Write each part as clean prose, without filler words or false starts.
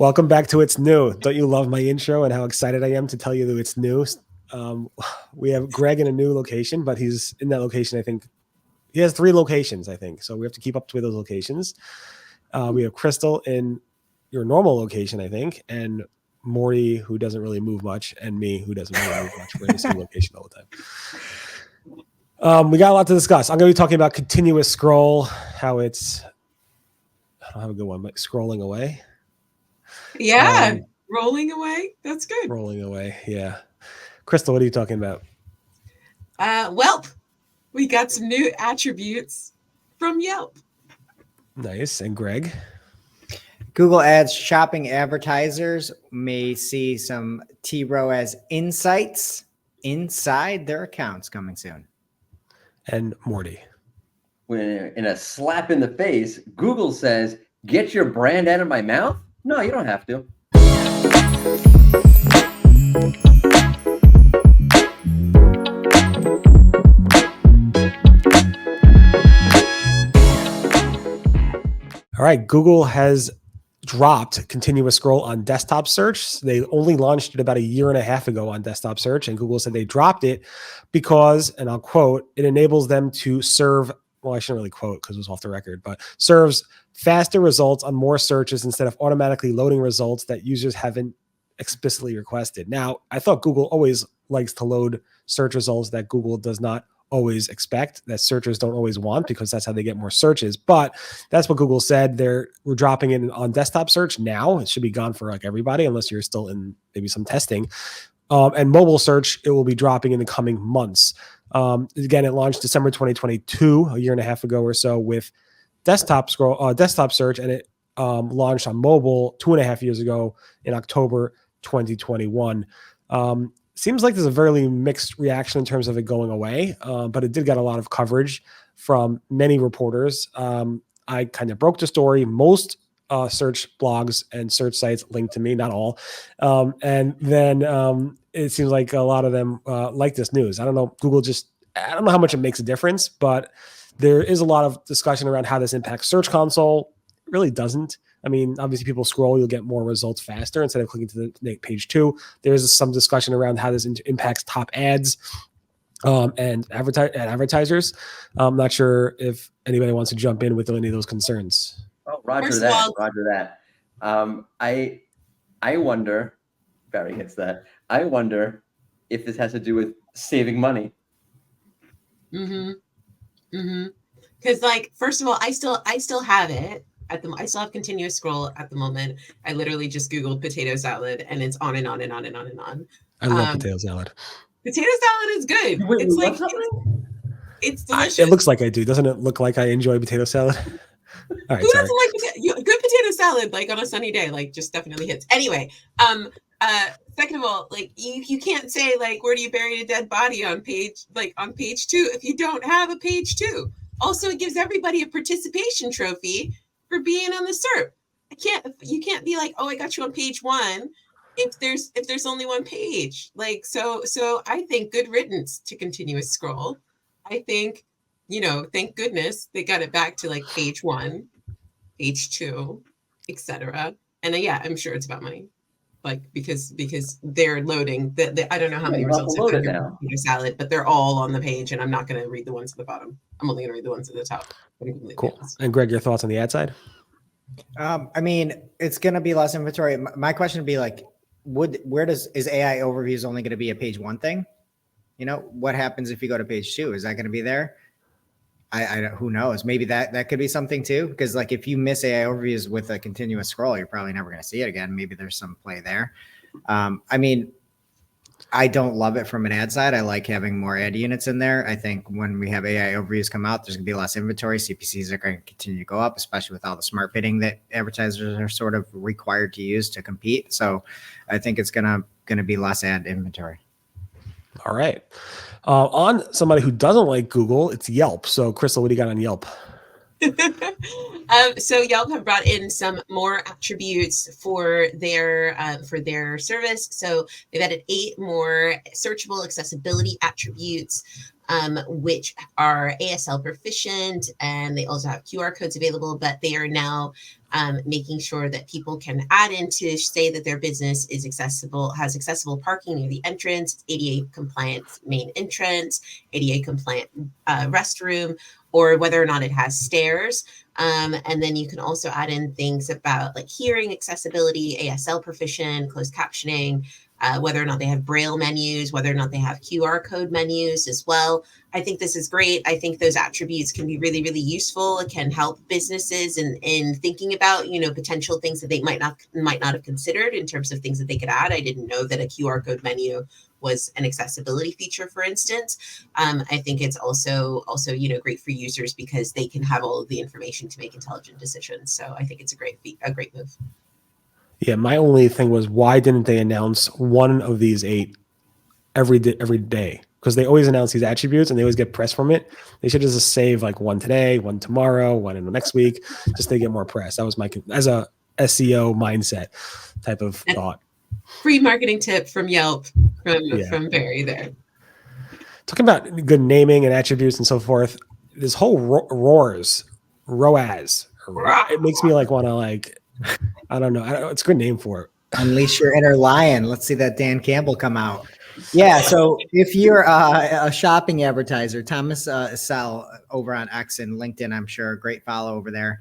Welcome back to It's New. Don't you love my intro and how excited I am to tell you that it's new? We have Greg in a new location, but he's in that location. I think he has 3 locations, I think. So we have to keep up with those locations. We have Crystal in your normal location, I think, and Mordy, who doesn't really move much, and me, who doesn't really move much. We're in the same location all the time. We got a lot to discuss. I'm going to be talking about continuous scroll, how it's, I don't have a good one, but scrolling away. Yeah, rolling away. That's good. Rolling away, yeah. Crystal, what are you talking about? Yelp. We got some new attributes from Yelp. Nice. And Greg? Google Ads shopping advertisers may see some tROAS insights inside their accounts coming soon. And Mordy? When in a slap in the face, Google says, "Get your brand out of my mouth?" No, you don't have to. All right, Google has dropped continuous scroll on desktop search. They only launched it about a year and a half ago on desktop search, and Google said they dropped it because, and I'll quote, it enables them to serve, well, I shouldn't really quote because it was off the record, but serves faster results on more searches instead of automatically loading results that users haven't explicitly requested. Now, I thought Google always likes to load search results that Google does not always expect, that searchers don't always want, because that's how they get more searches. But that's what Google said. We're dropping it on desktop search now. It should be gone for like everybody, unless you're still in maybe some testing. And mobile search, it will be dropping in the coming months. Again, it launched December 2022, a year and a half ago or so, with desktop search, and it launched on mobile 2.5 years ago in October 2021. Seems like there's a very mixed reaction in terms of it going away, but it did get a lot of coverage from many reporters. I kind of broke the story. Most search blogs and search sites linked to me, not all. And then it seems like a lot of them like this news. I don't know. I don't know how much it makes a difference, but there is a lot of discussion around how this impacts Search Console. It really doesn't. I mean, obviously people scroll, you'll get more results faster instead of clicking to the page 2. There's some discussion around how this impacts top ads and advertisers. I'm not sure if anybody wants to jump in with any of those concerns. Oh, Roger that. I wonder, Barry hits that. I wonder if this has to do with saving money. Because, like, first of all, I still have it. I still have continuous scroll at the moment. I literally just Googled potato salad and it's on and on and on and on and on. I love potato salad. Potato salad is good. Wait, it's like, it's delicious. It looks like I do. Doesn't it look like I enjoy potato salad? All right, who doesn't like good potato salad, like on a sunny day, like just definitely hits. Anyway, second of all, like you can't say like, where do you bury a dead body on page 2 if you don't have a page 2. Also, it gives everybody a participation trophy for being on the SERP. You can't be like, oh, I got you on page 1 if there's only one page. Like, so I think good riddance to continuous scroll. I think, thank goodness they got it back to like page 1, page 2, etc. And yeah, I'm sure it's about money. Like, because they're loading I don't know how many results I've got your salad, but they're all on the page, and I'm not going to read the ones at the bottom. I'm only going to read the ones at the top. Cool. And Greg, your thoughts on the ad side? I mean, it's going to be less inventory. My question would be like, is AI overviews only going to be a page 1 thing? What happens if you go to page 2? Is that going to be there? Who knows? Maybe that could be something too, because like if you miss AI overviews with a continuous scroll, you're probably never going to see it again. Maybe there's some play there. I mean, I don't love it from an ad side. I like having more ad units in there. I think when we have AI overviews come out, there's going to be less inventory. CPCs are going to continue to go up, especially with all the smart bidding that advertisers are sort of required to use to compete. So I think it's going to be less ad inventory. All right. On somebody who doesn't like Google, it's Yelp. So Crystal, what do you got on Yelp? So Yelp have brought in some more attributes for their service. So they've added 8 more searchable accessibility attributes. which are ASL proficient, and they also have QR codes available, but they are now making sure that people can add in to say that their business is accessible, has accessible parking near the entrance, ADA compliant main entrance, ADA compliant restroom, or whether or not it has stairs. And then you can also add in things about like hearing accessibility, ASL proficient, closed captioning, whether or not they have Braille menus, whether or not they have QR code menus as well. I think this is great. I think those attributes can be really, really useful. It can help businesses in thinking about, potential things that they might not have considered in terms of things that they could add. I didn't know that a QR code menu was an accessibility feature, for instance. I think it's also great for users because they can have all of the information to make intelligent decisions. So I think it's a great move. Yeah, my only thing was, why didn't they announce one of these 8 every day? Because they always announce these attributes and they always get press from it. They should just save like one today, one tomorrow, one in the next week, just to get more press. That was my, as a SEO mindset type of thought. Free marketing tip from Yelp from Barry there. Talking about good naming and attributes and so forth, this whole ROAS, it makes me like want to like, I don't know. It's a good name for it. Unleash your inner lion. Let's see that Dan Campbell come out. Yeah. So if you're a shopping advertiser, Thomas Sell over on X and LinkedIn, I'm sure, a great follow over there,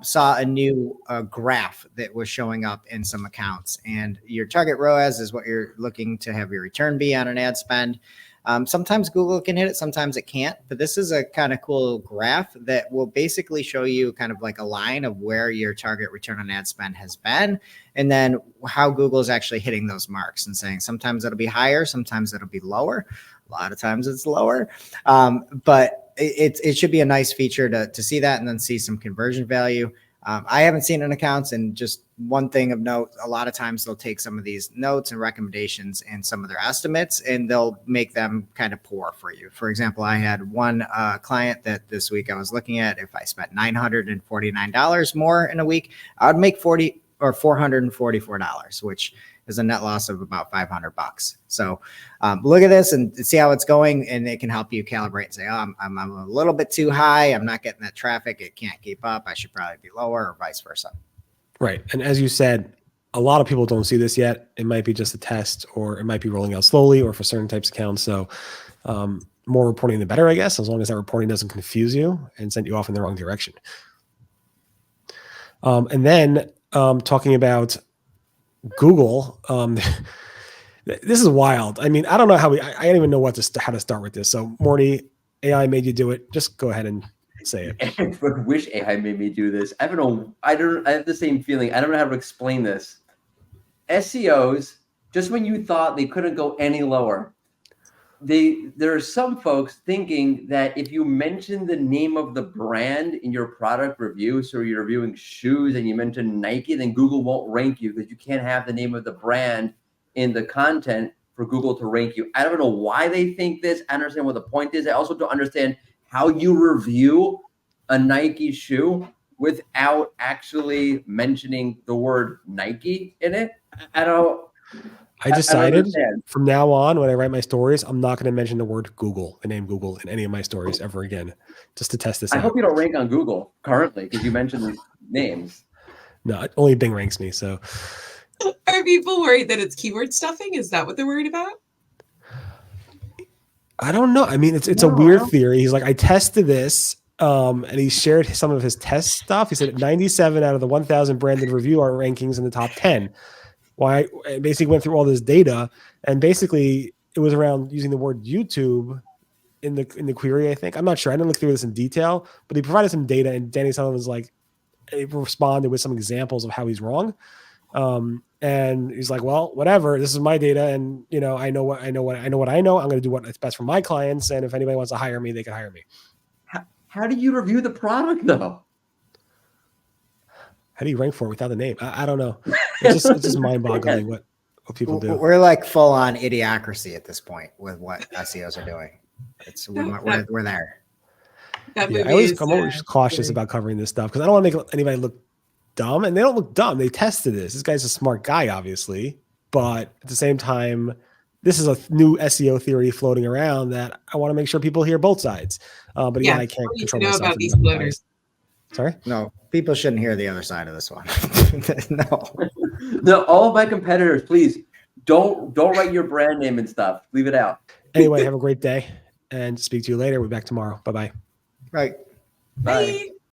saw a new graph that was showing up in some accounts. And your target ROAS is what you're looking to have your return be on an ad spend. Sometimes Google can hit it, sometimes it can't, but this is a kind of cool graph that will basically show you kind of like a line of where your target return on ad spend has been, and then how Google is actually hitting those marks and saying sometimes it'll be higher, sometimes it'll be lower. A lot of times it's lower, but it should be a nice feature to see that and then see some conversion value. I haven't seen it in accounts, and just one thing of note, a lot of times they'll take some of these notes and recommendations and some of their estimates, and they'll make them kind of poor for you. For example, I had one client that this week I was looking at, if I spent $949 more in a week, I would make $444, which is a net loss of about $500. So look at this and see how it's going, and it can help you calibrate and say, oh, I'm a little bit too high. I'm not getting that traffic. It can't keep up. I should probably be lower, or vice versa. Right. And as you said, a lot of people don't see this yet. It might be just a test, or it might be rolling out slowly, or for certain types of accounts. So more reporting, the better, I guess, as long as that reporting doesn't confuse you and send you off in the wrong direction. And then talking about Google, this is wild. I mean, I don't know how I don't even know how to start with this. So Mordy, AI made you do it. Just go ahead and say it. I wish AI made me do this. I have the same feeling. I don't know how to explain this. SEOs, just when you thought they couldn't go any lower, there are some folks thinking that if you mention the name of the brand in your product review, so you're reviewing shoes and you mention Nike, then Google won't rank you because you can't have the name of the brand in the content for Google to rank you. I don't know why they think this. I understand what the point is. I also don't understand how you review a Nike shoe without actually mentioning the word Nike in it. I decided from now on, when I write my stories, I'm not going to mention the name Google in any of my stories ever again, just to test this out. I hope you don't rank on Google currently, because you mentioned these names. No, only Bing ranks me. So, are people worried that it's keyword stuffing? Is that what they're worried about? I don't know. I mean, it's a weird theory. He's like, I tested this, and he shared some of his test stuff. He said 97 out of the 1,000 branded review are rankings in the top 10. Why? I basically went through all this data, and basically it was around using the word YouTube in the query. I think, I'm not sure. I didn't look through this in detail, but he provided some data, and Danny Sullivan's like, he responded with some examples of how he's wrong. And he's like, well, whatever. This is my data, and I know what I know. I'm going to do what's best for my clients, and if anybody wants to hire me, they can hire me. How do you review the product, though? How do you rank for it without the name? I don't know. It's just mind-boggling what people do. We're like full on idiocracy at this point with what SEOs are doing. We're there. I'm always cautious about covering this stuff because I don't want to make anybody look dumb, and they don't look dumb. They tested this. This guy's a smart guy, obviously, but at the same time, this is a new SEO theory floating around that I want to make sure people hear both sides. But again, I can't I need to control know myself. about these floaters. Sorry? No, people shouldn't hear the other side of this one. No. No, all of my competitors, please don't write your brand name and stuff. Leave it out. Anyway, have a great day and speak to you later. We'll be back tomorrow. Bye-bye. Right. Bye. Bye.